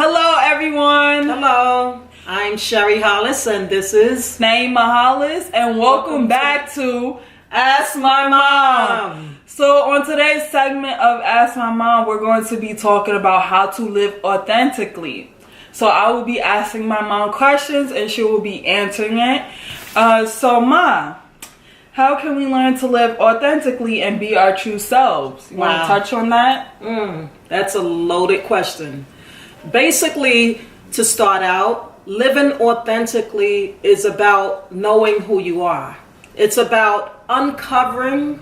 Hello, everyone. Hello, I'm Sherry Hollis, and this is Naima Hollis, and welcome back to Ask My Mom. So on today's segment of Ask My Mom, we're going to be talking about how to live authentically. So I will be asking my mom questions, and she will be answering it. So Ma, how can we learn to live authentically and be our true selves? You want to touch on that? That's a loaded question. Basically, to start out, living authentically is about knowing who you are. It's about uncovering,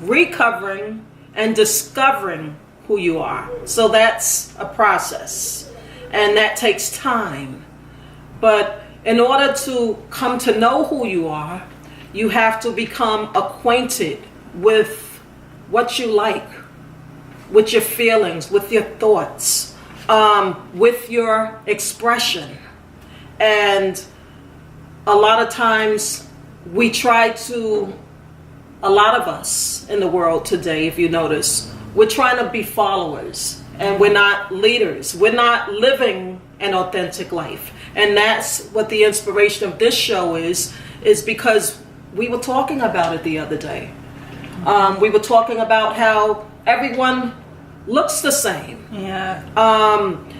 recovering, and discovering who you are. So that's a process, and that takes time. But in order to come to know who you are, you have to become acquainted with what you like, with your feelings, with your thoughts, with your expression. And a lot of times we try to, a lot of us in the world today, if you notice, we're trying to be followers and we're not leaders. We're not living an authentic life. And that's what the inspiration of this show is because we were talking about it the other day. We were talking about how everyone looks the same. Yeah.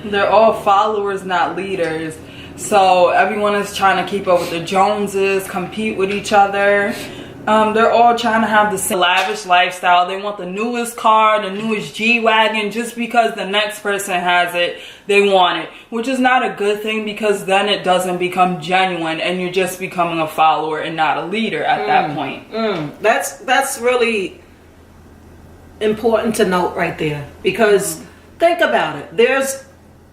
They're all followers, not leaders. So everyone is trying to keep up with the Joneses, compete with each other. They're all trying to have the same lavish lifestyle. They want the newest car, the newest G-Wagon, just because the next person has it, they want it. Which is not a good thing, because then it doesn't become genuine and you're just becoming a follower and not a leader at that point. That's really important to note right there, because think about it. There's,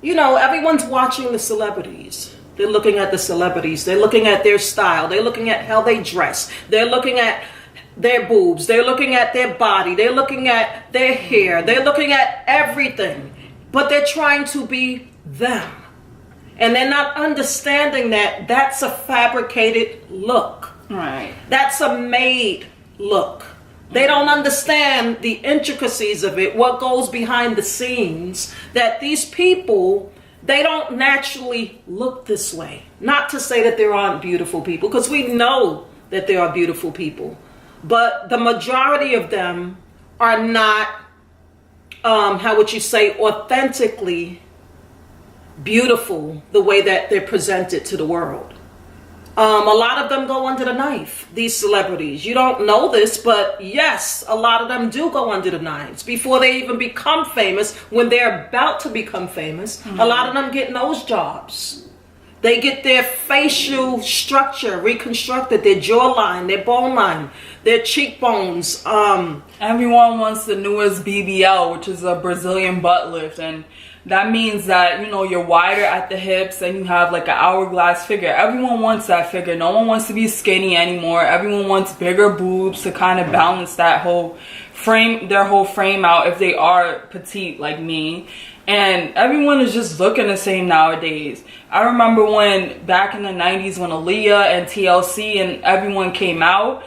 everyone's watching the celebrities. They're looking at the celebrities. They're looking at their style. They're looking at how they dress. They're looking at their boobs. They're looking at their body. They're looking at their hair. They're looking at everything. But they're trying to be them. And they're not understanding that that's a fabricated look. Right. That's a made look. They don't understand the intricacies of it, what goes behind the scenes, that these people, they don't naturally look this way. Not to say that there aren't beautiful people, because we know that there are beautiful people. But the majority of them are not, how would you say, authentically beautiful the way that they're presented to the world. A lot of them go under the knife, these celebrities. You don't know this, but yes, a lot of them do go under the knives before they even become famous. When they're about to become famous, a lot of them get nose jobs. They get their facial structure reconstructed, their jawline, their bone line, their cheekbones. Everyone wants the newest BBL, which is a Brazilian butt lift, and that means that, you're wider at the hips and you have like an hourglass figure. Everyone wants that figure. No one wants to be skinny anymore. Everyone wants bigger boobs to kind of balance that whole frame, their whole frame out if they are petite like me. And everyone is just looking the same nowadays. I remember when back in the 90s when Aaliyah and TLC and everyone came out,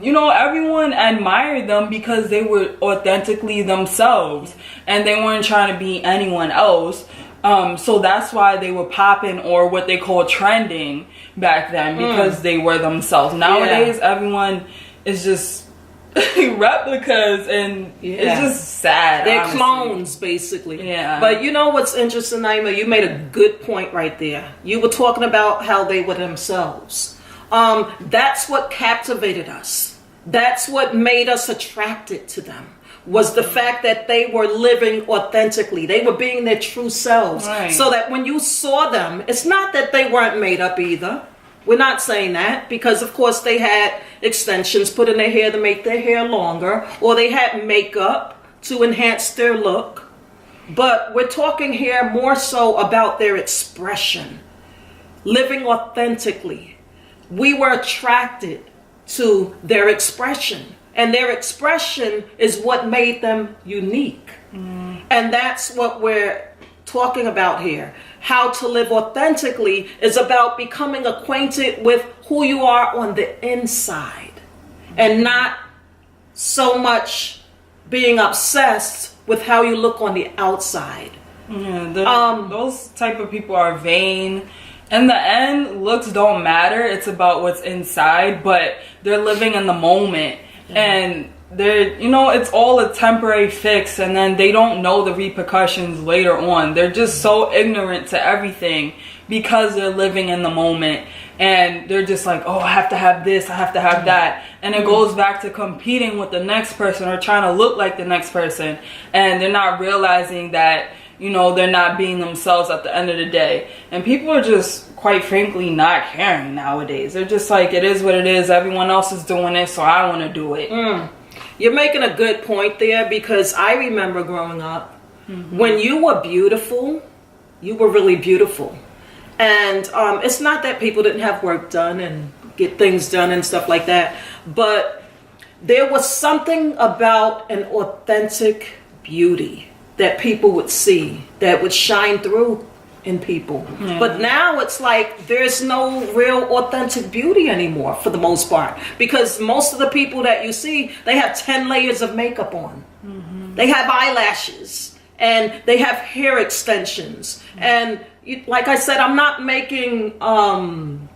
everyone admired them because they were authentically themselves and they weren't trying to be anyone else. So that's why they were popping, or what they call trending back then, because they were themselves. Nowadays, everyone is just replicas, and it's just sad. They're honestly. clones, basically. Yeah. But you know what's interesting, Naima? You made a good point right there. You were talking about how they were themselves. That's what captivated us. That's what made us attracted to them, was the fact that they were living authentically. They were being their true selves. Right. So that when you saw them, it's not that they weren't made up either. We're not saying that, because of course they had extensions put in their hair to make their hair longer, or they had makeup to enhance their look. But we're talking here more so about their expression, living authentically. We were attracted to their expression, and their expression is what made them unique. And that's what we're talking about here. How to live authentically is about becoming acquainted with who you are on the inside, and not so much being obsessed with how you look on the outside. Yeah, those type of people are vain. In the end, looks don't matter. It's about what's inside, but they're living in the moment. And they're, it's all a temporary fix, and then they don't know the repercussions later on. They're just so ignorant to everything because they're living in the moment, and they're just like, oh, I have to have this, I have to have that. And it goes back to competing with the next person or trying to look like the next person, and they're not realizing that they're not being themselves at the end of the day. And people are just, quite frankly, not caring nowadays. They're just like, it is what it is. Everyone else is doing it, so I want to do it. You're making a good point there, because I remember growing up, when you were beautiful, you were really beautiful. And it's not that people didn't have work done and get things done and stuff like that, but there was something about an authentic beauty that people would see, that would shine through in people. But now it's like there's no real authentic beauty anymore, for the most part, because most of the people that you see, they have 10 layers of makeup on. They have eyelashes, and they have hair extensions. And like I said, I'm not making fun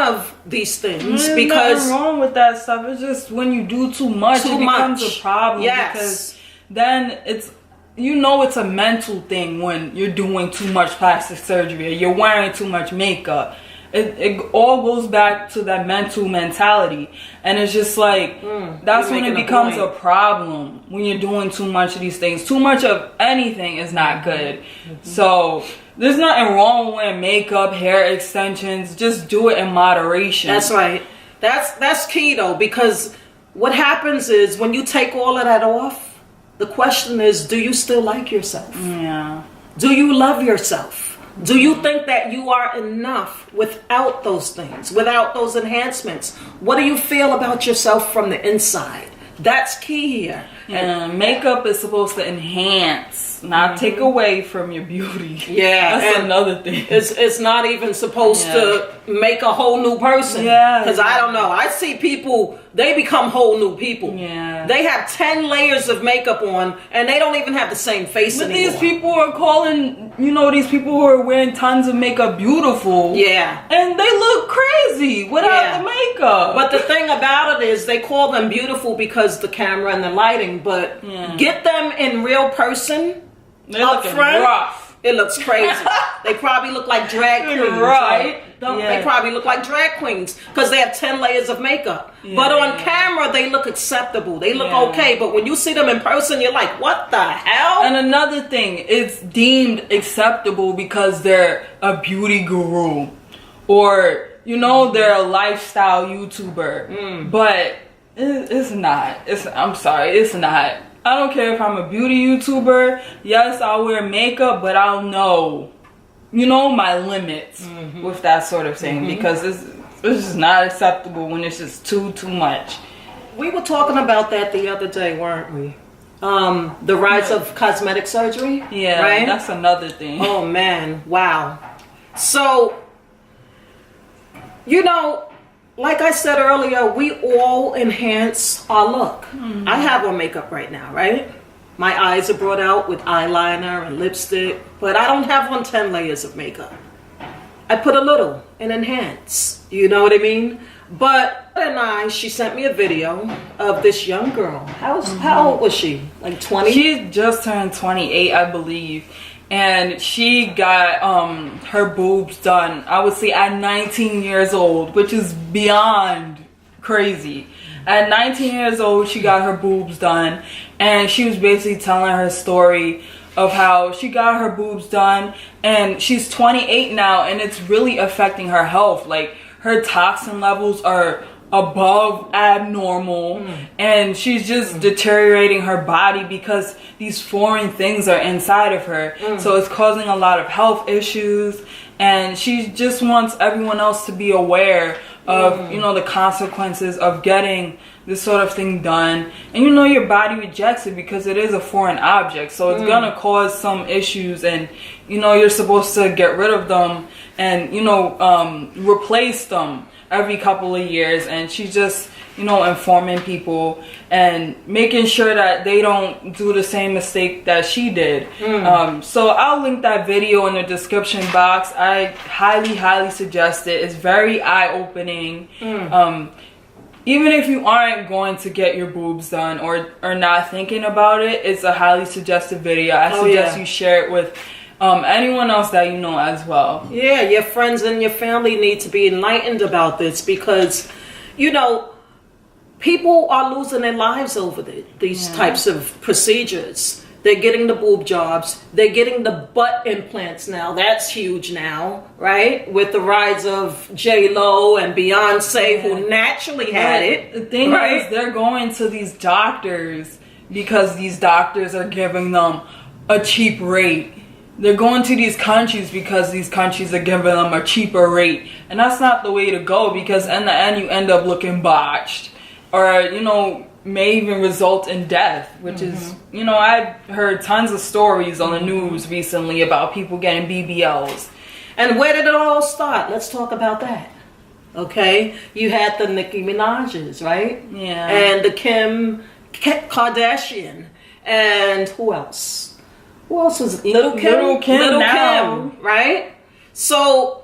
of these things, There's because nothing wrong with that stuff. It's just when you do too much, it becomes a problem. Because then it's a mental thing when you're doing too much plastic surgery, or you're wearing too much makeup. It all goes back to that mental mentality, and it's just like that's when it becomes a problem, when you're doing too much of these things. Too much of anything is not good. So there's nothing wrong with wearing makeup, hair extensions. Just do it in moderation. That's right. That's key though, because what happens is when you take all of that off, the question is, do you still like yourself? Yeah. Do you love yourself? Do you think that you are enough without those things, without those enhancements? What do you feel about yourself from the inside? That's key here. And makeup is supposed to enhance, not take away from your beauty. Yeah, that's another thing. It's not even supposed to make a whole new person. Yeah, because I don't know. I see people, they become whole new people. Yeah, they have 10 layers of makeup on, and they don't even have the same face anymore. These people are calling, these people who are wearing tons of makeup beautiful. Yeah, and they look crazy without the makeup. But the thing about it is, they call them beautiful because the camera and the lighting. But get them in real person, they're up front, rough. It looks crazy. They probably look like drag queens, right? They probably look like drag queens because they have 10 layers of makeup. But on camera, they look acceptable. They look okay. But when you see them in person, you're like, what the hell? And another thing, it's deemed acceptable because they're a beauty guru, or they're a lifestyle YouTuber. But it's not. I'm sorry, it's not. I don't care if I'm a beauty YouTuber. Yes, I'll wear makeup, but I'll know, my limits with that sort of thing, because it's just not acceptable when it's just too much. We were talking about that the other day, weren't we? The rise of cosmetic surgery. Yeah, right? That's another thing. Oh man, wow. So, like I said earlier, we all enhance our look. I have on makeup right now, right? My eyes are brought out with eyeliner and lipstick, but I don't have on 10 layers of makeup. I put a little and enhance, you know what I mean? But she sent me a video of this young girl. How old was she? Like 20? She just turned 28, I believe. And she got her boobs done, I would say, at 19 years old, which is beyond crazy. At 19 years old, she got her boobs done, and she was basically telling her story of how she got her boobs done, and she's 28 now, and it's really affecting her health. Like, her toxin levels are above abnormal, and she's just deteriorating her body because these foreign things are inside of her. So it's causing a lot of health issues, and she just wants everyone else to be aware of the consequences of getting this sort of thing done. And your body rejects it because it is a foreign object, so it's gonna cause some issues, and you're supposed to get rid of them and replace them every couple of years. And she just informing people and making sure that they don't do the same mistake that she did. So I'll link that video in the description box. I highly suggest it. It's very eye-opening. Even if you aren't going to get your boobs done or not thinking about it, it's a highly suggested video. I suggest you share it with anyone else that you know as well. Yeah, your friends and your family need to be enlightened about this because, people are losing their lives over these types of procedures. They're getting the boob jobs. They're getting the butt implants now. That's huge now, right? With the rise of J-Lo and Beyonce, who naturally had it. The thing is, they're going to these doctors because these doctors are giving them a cheap rate. They're going to these countries because these countries are giving them a cheaper rate. And that's not the way to go, because in the end, you end up looking botched. Or, may even result in death, which is, I've heard tons of stories on the news recently about people getting BBLs. And where did it all start? Let's talk about that. Okay? You had the Nicki Minaj's, right? Yeah. And the Kim Kardashian. And who else? Who else was Little Kim? Little Kim, right? So,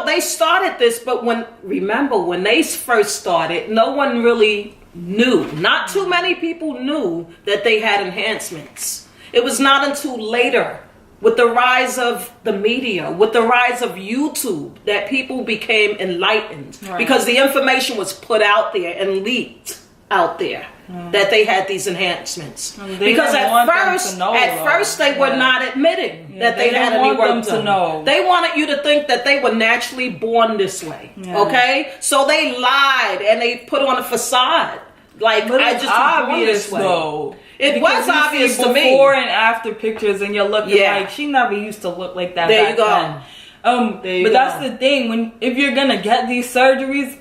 they started this, but remember when they first started, no one really knew. Not too many people knew that they had enhancements. It was not until later, with the rise of the media, with the rise of YouTube, that people became enlightened. Right. Because the information was put out there and leaked out there that they had these enhancements. Because at first they were not admitting that they had any work done. They wanted you to think that they were naturally born this way. Okay? So they lied and they put on a facade. Like, but I just obvious though. It was obvious to me. Before and after pictures, and you're looking like she never used to look like that. There you go. But that's the thing. If you're gonna get these surgeries,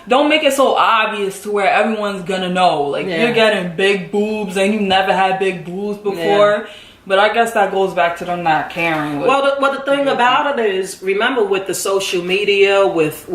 don't make it so obvious to where everyone's gonna know. Like, you're getting big boobs and you never had big boobs before. But I guess that goes back to them not caring. Well, the thing about it is, remember, with the social media, with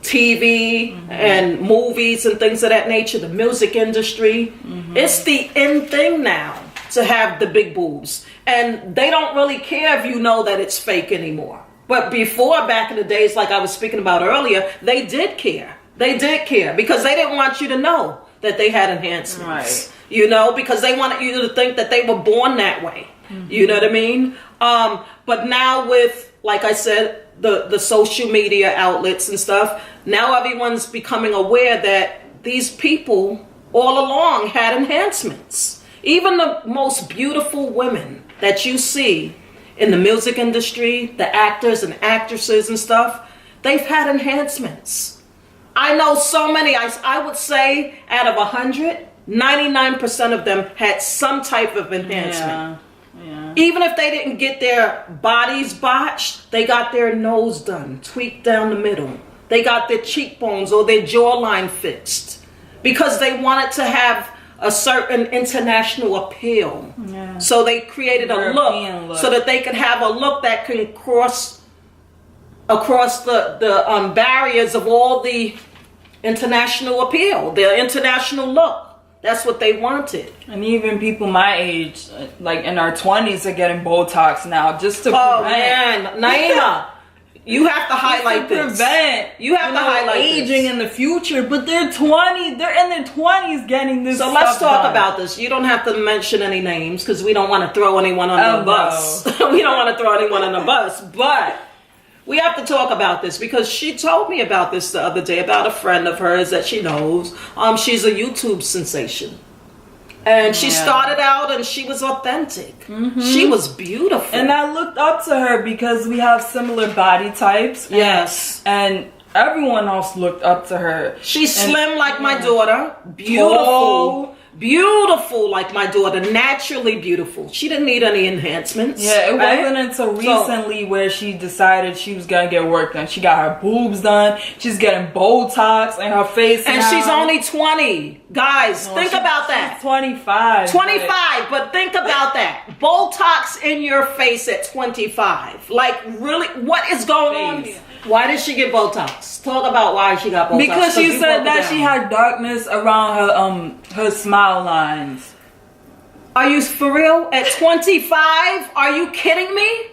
TV and movies and things of that nature, the music industry, it's the in thing now to have the big boobs. And they don't really care if you know that it's fake anymore. But before, back in the days, like I was speaking about earlier, they did care. They did care because they didn't want you to know that they had enhancements. Right. Because they wanted you to think that they were born that way. You know what I mean? But now with, like I said, the social media outlets and stuff, now everyone's becoming aware that these people all along had enhancements. Even the most beautiful women that you see in the music industry, the actors and actresses and stuff, they've had enhancements. I know so many, I would say out of 100, 99% of them had some type of enhancement. Yeah. Even if they didn't get their bodies botched, they got their nose done, tweaked down the middle. They got their cheekbones or their jawline fixed because they wanted to have a certain international appeal. Yeah. So they created a look so that they could have a look that can cross across the barriers of all the international appeal, their international look. That's what they wanted. And even people my age, like in our 20s, are getting Botox now just to prevent. Oh man, Naima, you have to highlight this. You have to highlight aging in the future, but they're 20. They're in their 20s getting this. So let's talk about this. You don't have to mention any names because we don't want to throw anyone on the bus. We don't want to throw anyone on the bus, but we have to talk about this because she told me about this the other day about a friend of hers that she knows. She's a YouTube sensation. And she started out and she was authentic. She was beautiful. And I looked up to her because we have similar body types. Yes. And everyone else looked up to her. She's slim like my daughter. Beautiful. Beautiful like my daughter. Naturally beautiful. She didn't need any enhancements. Yeah, it wasn't until recently where she decided she was going to get work done. She got her boobs done. She's getting Botox in her face and now. She's only 20. Guys, think about that. She's 25. 25, but think about that. Botox in your face at 25. Like, really, what is going on here? Why did she get Botox? Talk about why she got Botox. Because she you said broke it that down. she had darkness around her smile lines. Are you for real? At 25? Are you kidding me?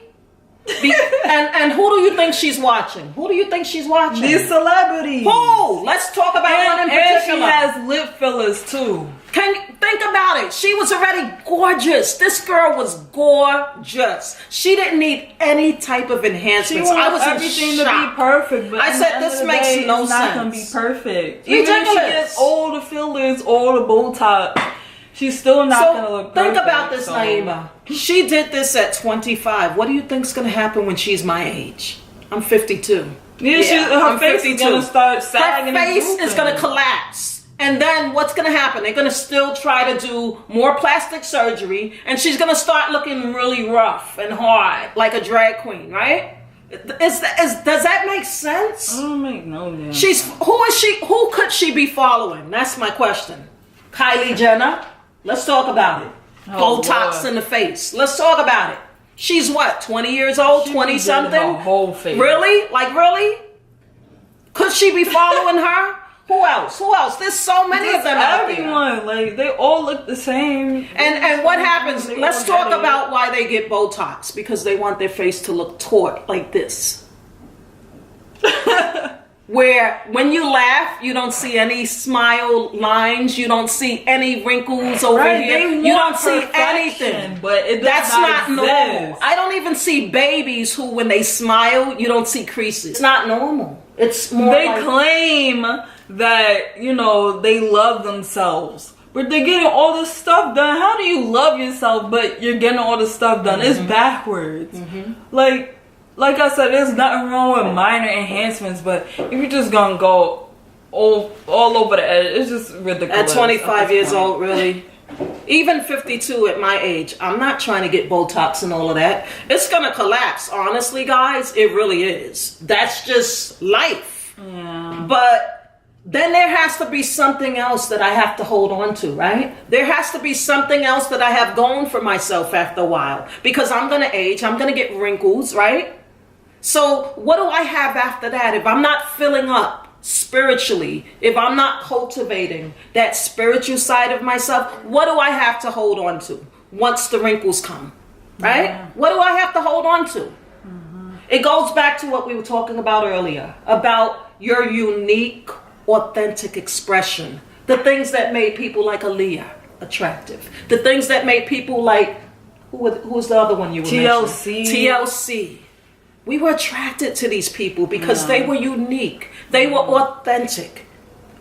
And who do you think she's watching? Who do you think she's watching? These celebrities. Who? Let's talk about one in And she particular. has lip fillers too. Can you think about it? She was already gorgeous. This girl was gorgeous. She didn't need any type of She enhancements. wants I was everything in to be shock. perfect, but I at said, the end this of the makes day, no it's not gonna be sense. perfect. Even if she Ridiculous. gets all the fillers, all the Botox, she's still not gonna look perfect. Think about this, so. Naima. She did this at 25. What do you think's gonna happen when she's my age? I'm 52. Yeah, her I'm face 52. is gonna start sagging. Her and face is drooping. gonna collapse. And then what's gonna happen? They're gonna still try to do more plastic surgery, and she's gonna start looking really rough and hard, like a drag queen, right? Does that make sense? I don't make no damn Who is she? Who could she be following? That's my question. Kylie Jenner. Let's talk about it. Oh, Botox Lord. in the face. Let's talk about it. She's what? 20 years old? She 20 did something? her whole face. Really? Like really? Could she be following her? Who else? Who else? There's so many of them out there. Everyone, like they all look the same. And what happens? They Let's all talk get it. about why they get Botox. Because they want their face to look taut like this. Where when you laugh, you don't see any smile lines, you don't see any wrinkles over Right, here, they you want don't see perfection, anything. but it does That's not exist. normal. I don't even see babies who, when they smile, you don't see creases. It's not normal. It's more They like, claim that, you know, they love themselves. But they're getting all this stuff done. How do you love yourself but you're getting all this stuff done? It's backwards. Like I said, there's nothing wrong with minor enhancements, but if you're just gonna go all over the edge, it's just ridiculous. at 25 years point. old, really. Even 52 at my age, I'm not trying to get Botox and all of that. It's gonna collapse, honestly, guys. It really is. That's just life. Yeah. But then there has to be something else that I have to hold on to, right? There has to be something else that I have going for myself after a while. Because I'm gonna age, I'm gonna get wrinkles, right? So what do I have after that? If I'm not filling up spiritually, if I'm not cultivating that spiritual side of myself, what do I have to hold on to once the wrinkles come, right? Yeah. What do I have to hold on to? It goes back to what we were talking about earlier, about your unique, authentic expression. The things that made people like Aaliyah attractive. The things that made people like, who was the other one you were TLC. mentioning? TLC. We were attracted to these people because they were unique. They were authentic.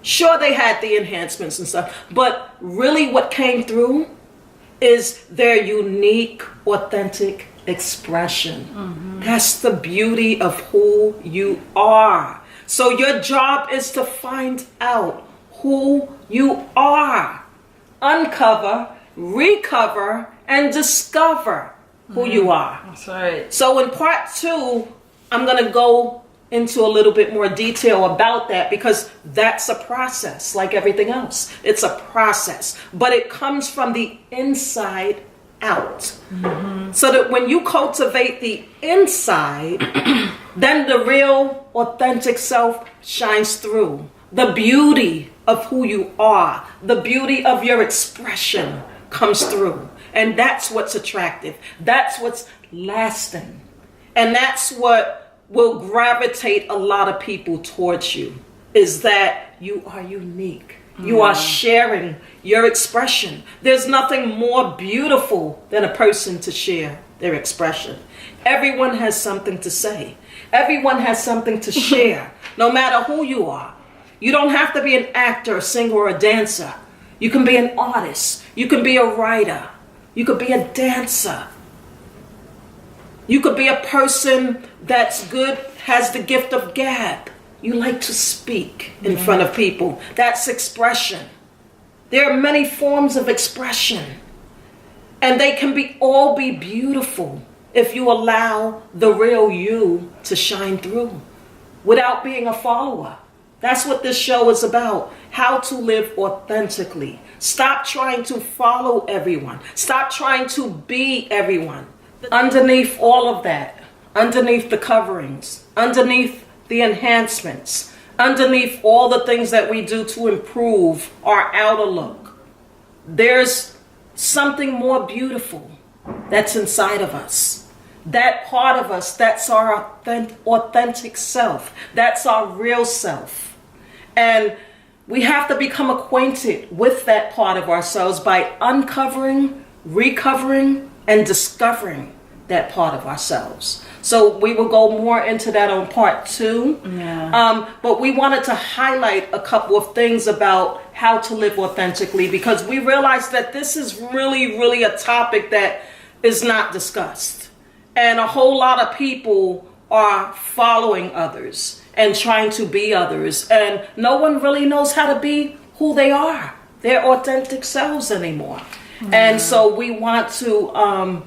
Sure, they had the enhancements and stuff, but really what came through is their unique, authentic expression. That's the beauty of who you are. So your job is to find out who you are. Uncover, recover, and discover who you are. That's right. So in part 2, I'm going to go into a little bit more detail about that because that's a process like everything else. It's a process, but it comes from the inside out. So that when you cultivate the inside, then the real authentic self shines through. The beauty of who you are, the beauty of your expression comes through. And that's what's attractive. That's what's lasting. And that's what will gravitate a lot of people towards you, is that you are unique. You are sharing your expression. There's nothing more beautiful than a person to share their expression. Everyone has something to say. Everyone has something to share, no matter who you are. You don't have to be an actor, a singer, or a dancer. You can be an artist. You can be a writer. You could be a dancer. You could be a person that's good, has the gift of gab. You like to speak in front of people. That's expression. There are many forms of expression. And they can all be beautiful if you allow the real you to shine through without being a follower. That's what this show is about. How to live authentically. Stop trying to follow everyone. Stop trying to be everyone. Underneath all of that, underneath the coverings, underneath the enhancements, underneath all the things that we do to improve our outer look, there's something more beautiful that's inside of us. That part of us, that's our authentic self. That's our real self. And we have to become acquainted with that part of ourselves by uncovering, recovering, and discovering that part of ourselves. So we will go more into that on part 2. Yeah. But we wanted to highlight a couple of things about how to live authentically, because we realized that this is really, really a topic that is not discussed. And a whole lot of people are following others and trying to be others. And no one really knows how to be who they are, their authentic selves anymore. And so we want to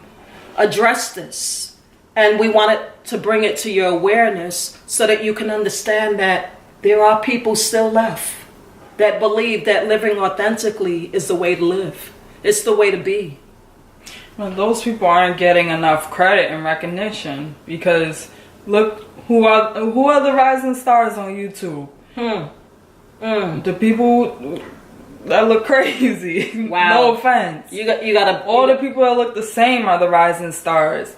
address this. And we wanted to bring it to your awareness so that you can understand that there are people still left that believe that living authentically is the way to live. It's the way to be. Well, those people aren't getting enough credit and recognition, because look who are the rising stars on YouTube. The people that look crazy. Wow. No offense. You gotta. All the people that look the same are the rising stars.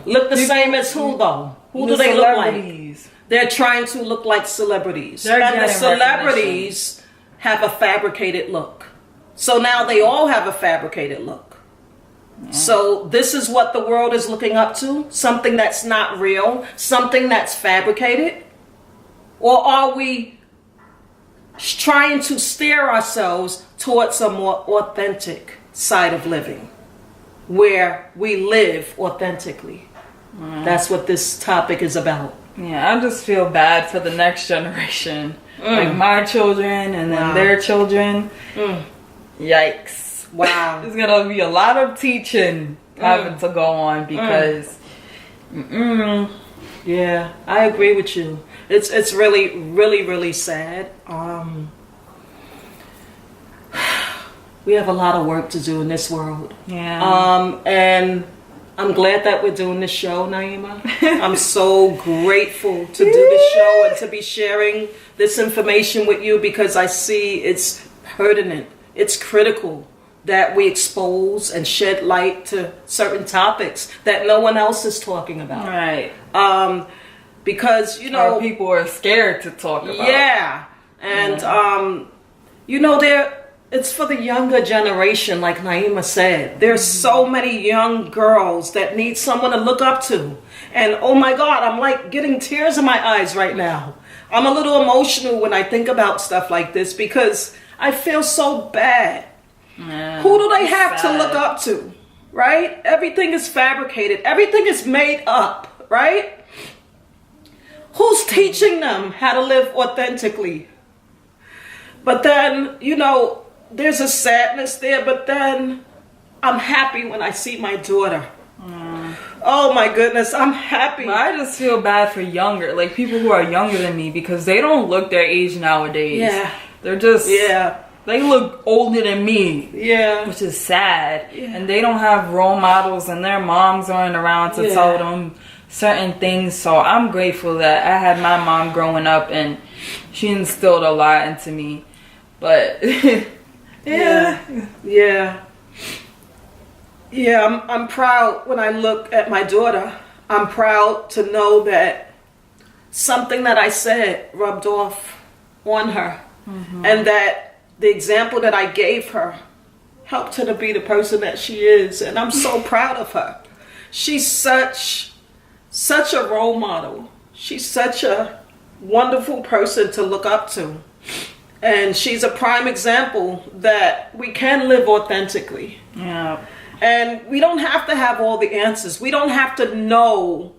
Look the same as who though? Who do they look like? They're trying to look like celebrities. They're and the getting celebrities have a fabricated look. So now they all have a fabricated look. So this is what the world is looking up to? Something that's not real? Something that's fabricated? Or are we trying to steer ourselves towards a more authentic side of living, where we live authentically? That's what this topic is about. Yeah, I just feel bad for the next generation. Like my children and then their children. Yikes. Wow. There's gonna be a lot of teaching having to go on, because yeah, I agree with you. It's really, really, really sad. We have a lot of work to do in this world. Yeah. And I'm glad that we're doing this show, Naima. I'm so grateful to do this show and to be sharing this information with you, because I see it's pertinent. It's critical that we expose and shed light to certain topics that no one else is talking about. Right. Because, you know, or people are scared to talk about. Yeah. And, you know, it's for the younger generation, like Naima said. There's so many young girls that need someone to look up to. And, oh my God, I'm like getting tears in my eyes right now. I'm a little emotional when I think about stuff like this, because I feel so bad. Yeah, who do they have to look up to, right? Everything is fabricated. Everything is made up, right? Who's teaching them how to live authentically? But then, you know, there's a sadness there, but then I'm happy when I see my daughter. Oh my goodness, I'm happy. But I just feel bad for like people who are younger than me, because they don't look their age nowadays. Yeah. They're just... Yeah. They look older than me, which is sad. Yeah. And they don't have role models, and their moms aren't around to tell them certain things. So I'm grateful that I had my mom growing up, and she instilled a lot into me. But I'm proud when I look at my daughter. I'm proud to know that something that I said rubbed off on her, and that the example that I gave her helped her to be the person that she is. And I'm so proud of her. She's such a role model. She's such a wonderful person to look up to. And she's a prime example that we can live authentically. Yeah. And we don't have to have all the answers. We don't have to know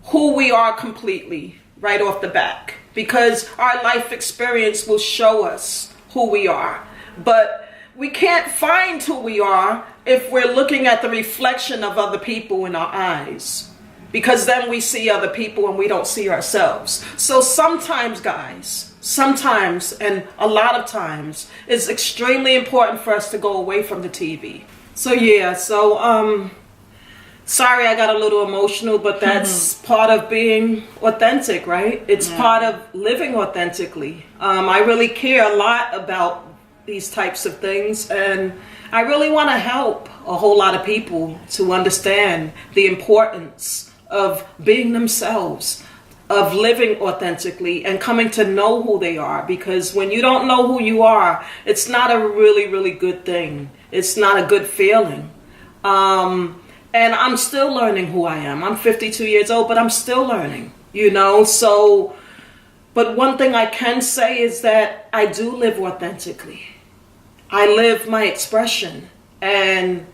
who we are completely right off the bat, because our life experience will show us who we are. But we can't find who we are if we're looking at the reflection of other people in our eyes, because then we see other people and we don't see ourselves. So sometimes, guys, and a lot of times, it's extremely important for us to go away from the TV. So Sorry, I got a little emotional, but that's part of being authentic, right? It's part of living authentically. I really care a lot about these types of things, and I really want to help a whole lot of people to understand the importance of being themselves, of living authentically and coming to know who they are. Because when you don't know who you are, it's not a really, really good thing. It's not a good feeling. And I'm still learning who I am. I'm 52 years old, but I'm still learning, you know? So, but one thing I can say is that I do live authentically. I live my expression. And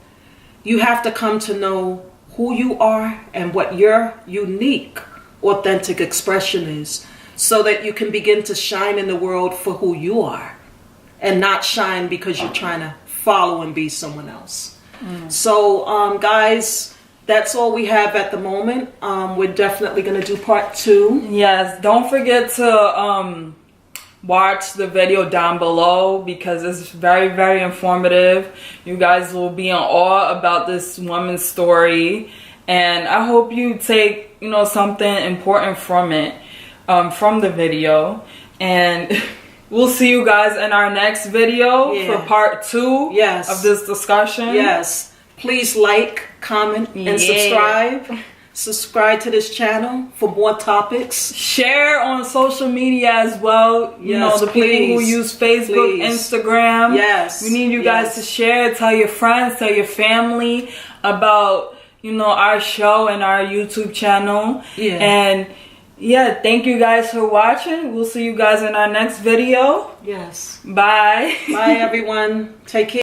you have to come to know who you are and what your unique, authentic expression is, so that you can begin to shine in the world for who you are and not shine because you're trying to follow and be someone else. So, guys, that's all we have at the moment. We're definitely going to do part 2. Yes, don't forget to watch the video down below because it's very, very informative. You guys will be in awe about this woman's story, and I hope you take, you know, something important from it, from the video. And we'll see you guys in our next video for part 2 of this discussion. Yes. Please like, comment, and subscribe. Subscribe to this channel for more topics. Share on social media as well. You know, the people who use Facebook, Instagram. Yes. We need you guys to share. Tell your friends, tell your family about, you know, our show and our YouTube channel. And yeah, thank you guys for watching. We'll see you guys in our next video. Yes. Bye. Bye, everyone. Take care.